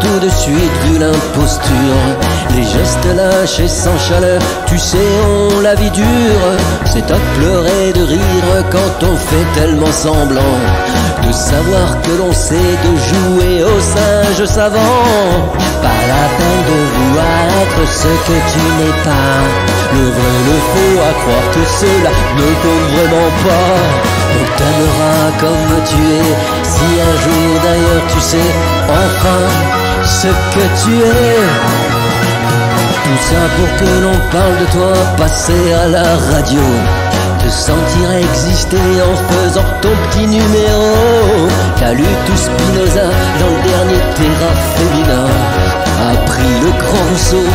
tout de suite vu l'imposture. Les gestes lâches et sans chaleur, tu sais, on la vie dure. C'est à pleurer de rire quand on fait tellement semblant de savoir que l'on sait, de jouer au singe savant. Pas la peine de vouloir être ce que tu n'es pas. Le vrai, le faux, à croire que cela ne compte vraiment pas. On t'aimera comme tu es, si un jour d'ailleurs tu sais enfin ce que tu es. Tout ça pour que l'on parle de toi, passer à la radio, te sentir exister en faisant ton petit numéro. T'as lu tout Spinoza dans le dernier Terra Fémina, a pris le grand Rousseau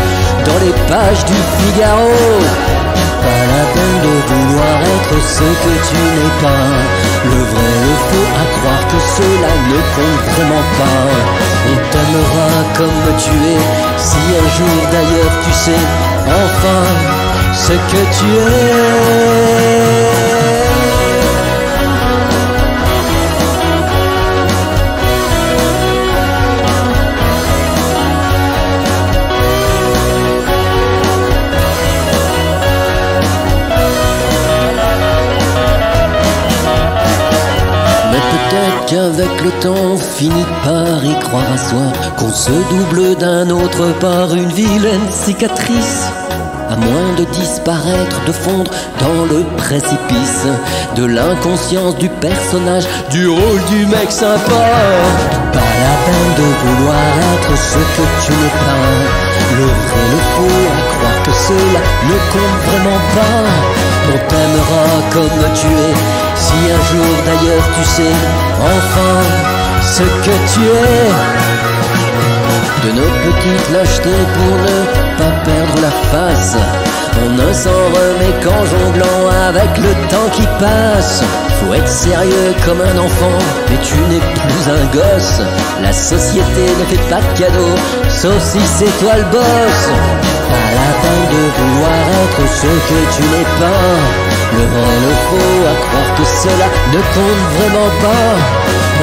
dans les pages du Figaro. Pas la peine de vouloir être ce que tu n'es pas. Le vrai, le faux, à croire que cela ne compte vraiment pas. On t'aimera comme tu es, si un jour d'ailleurs tu sais enfin ce que tu es. Peut-être qu'avec le temps on finit par y croire à soi, qu'on se double d'un autre par une vilaine cicatrice, à moins de disparaître, de fondre dans le précipice de l'inconscience du personnage, du rôle du mec sympa. Pas la peine de vouloir être ce que tu n'es pas. Le vrai, le faux, à croire que cela ne compte vraiment pas. On t'aimera comme tu es, si un jour d'ailleurs tu sais enfin ce que tu es. De nos petites lâchetés pour ne pas perdre la face, on ne s'en remet qu'en jonglant avec le temps qui passe. Faut être sérieux comme un enfant, mais tu n'es plus un gosse. La société ne fait pas de cadeaux, sauf si c'est toi le boss. Pas la peine de vouloir être ce que tu n'es pas. Le vrai, le faux, à croire que cela ne compte vraiment pas.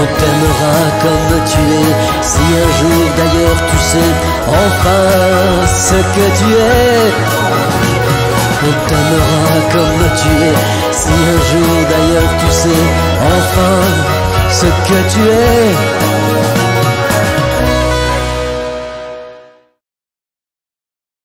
On t'aimera comme tu es, si un jour d'ailleurs tu sais enfin ce que tu es. On t'aimera comme tu es, si un jour d'ailleurs tu sais enfin ce que tu es.